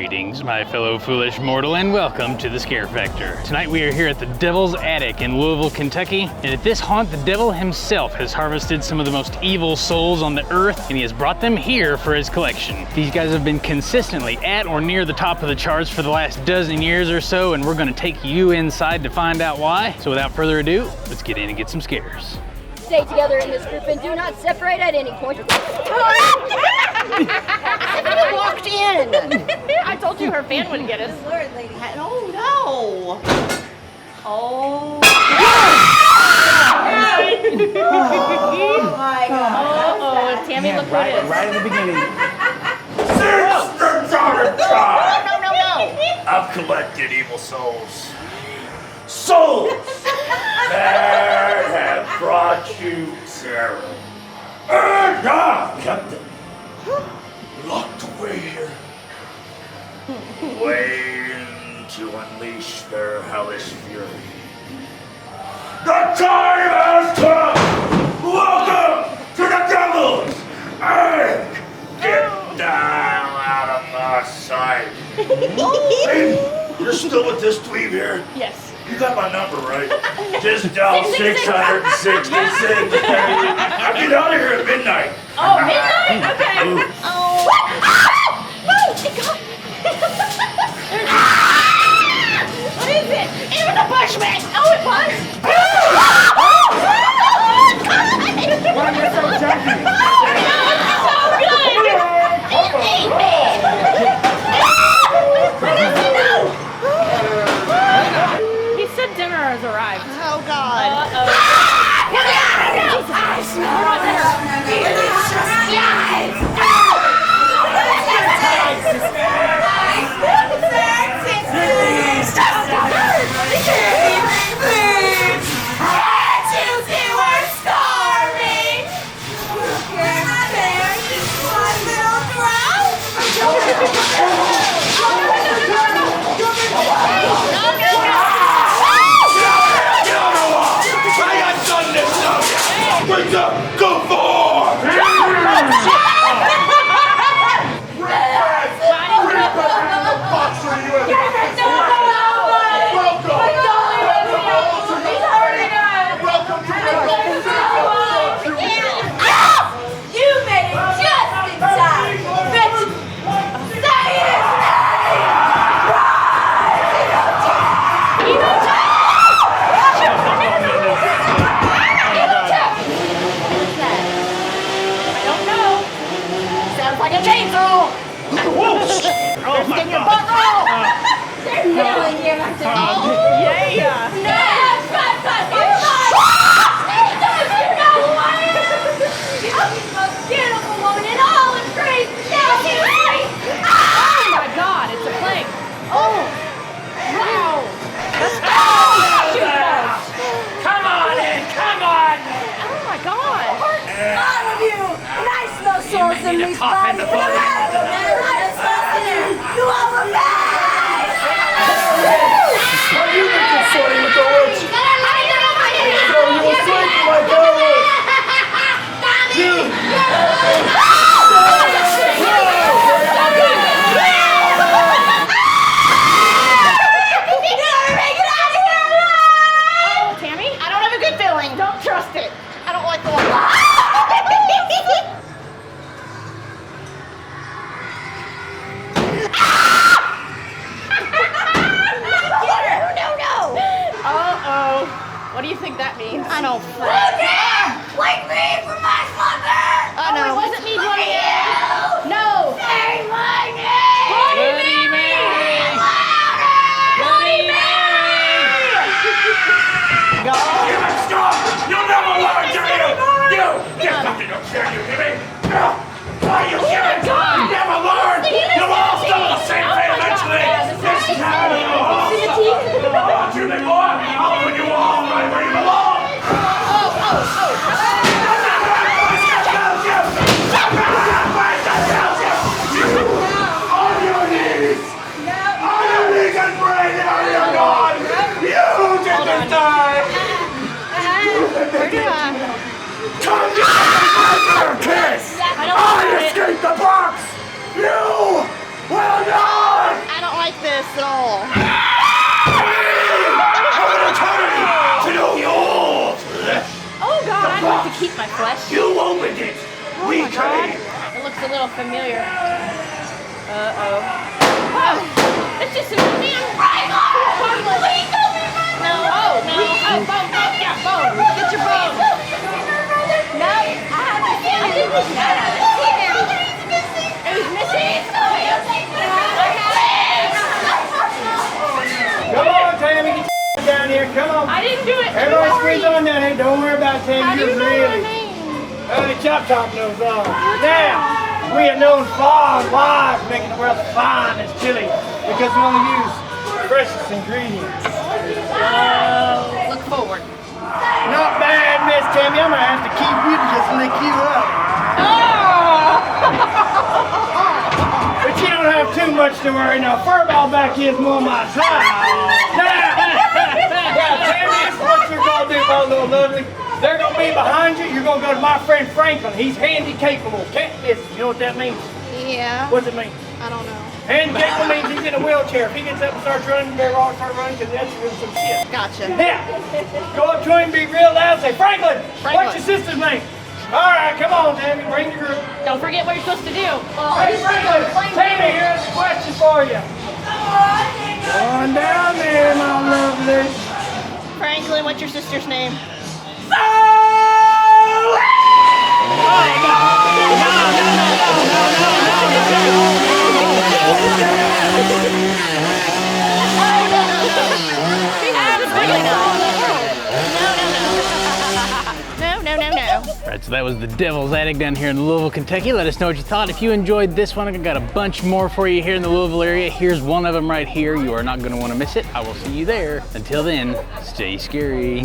Greetings, my fellow foolish mortal, and welcome to the Scare Factor. Tonight we are here at the Devil's Attic in Louisville, Kentucky, and at this haunt, the devil himself has harvested some of the most evil souls on the earth, and he has brought them here for his collection. These guys have been consistently at or near the top of the charts for the last dozen years or so, and we're gonna take you inside to find out why. So without further ado, let's get in and get some scares. Stay together in this group and do not separate at any point of time. Somebody walked in. I told you her fan would get us. Lord, lady. Oh no! Oh. Oh my God. Oh, Tammy, look what it is. Right in the beginning. Since the dawn of time, No. I've collected evil souls. Souls that have brought you terror. And I've kept them locked away here, waiting to unleash their hellish fury. The time has come! Welcome to the Devil's Attic! Get down out of my sight. Hey, you're still with this dweeb here? Yes. You got my number, right? Just dial 666. I'll get out of here at midnight. Oh, midnight? Okay. Oh. What is it? It was a bushman. Oh, it was. Why are you so junky? So good. It ate me. What does he know? He said dinner has arrived. Oh God. Uh-oh. I smell Wake up! Go forward! You made it just in time. Bitch, say his like a chainsaw! Oh my Get your God. butt roll! They're nailing you right there. Yeah! Beautiful woman in all of grace. Oh my God, it's a plague! Oh! Wow! Let's go! Come on in! Come on! Oh my God! All of you, and I smell souls in these bodies. You overpaid! Are you looking funny with the witch? So you were sleeping like always. You. Oh, Tammy, I don't have a good feeling. Don't trust it. I don't like the one. No. Uh-oh. What do you think that means? I don't Wake me from my slumber! Oh, no. It wasn't me, Bloody Mary. No. Say my name! Bloody Mary. Bloody Mary. You must stop! You'll never learn, do you? You! Get nothing to fear, you hear me? Why you hear it? Never learn! You'll all start the same fate eventually! This time you all suffer! You big boy! I'll put you all right where you belong! Oh. like this at all. I'm gonna turn to know your flesh. Oh God, I'd like to keep my flesh. You opened it. Oh We my God. came. It looks a little familiar. Uh-oh. Oh, it's just a man. Please don't be my brother. No, oh, no. Oh, bone, yeah, bone. Get your bone. No, I haven't seen it. It was missing. It was missing? Come on, Tammy, get your down here. Come on. I didn't do it. Everybody squeeze on down here. Don't worry about Tammy. How do you You're know my really. name? The Chop Top knows all. Now, we are known far and wide for making the world's finest chili because we only use the freshest ingredients. Look forward. Not bad, Miss Tammy. I'm gonna have to keep you to just lick you up. But you don't have too much to worry now. Furball back here is more my side. Now, Tammy, this is what you're gonna do, my little lovely. They're gonna be behind you. You're gonna go to my friend Franklin. He's handy capable. Can't miss. You know what that means? Yeah. What's it mean? I don't know. Handy capable means he's in a wheelchair. If he gets up and starts running, you better all start running because that's doing some shit. Gotcha. Now, go up to him, be real loud, say, Franklin, Franklin. what's your sister's name? All right, come on, Tammy, bring the group. Don't forget what you're supposed to do. Hey, Franklin, Tammy, here's a question for you. Come on down there, my lovely. Franklin, what's your sister's name? No. Right, so that was the Devil's Attic down here in Louisville, Kentucky. Let us know what you thought. If you enjoyed this one, I've got a bunch more for you here in the Louisville area. Here's one of them right here. You are not going to want to miss it. I will see you there. Until then, stay scary.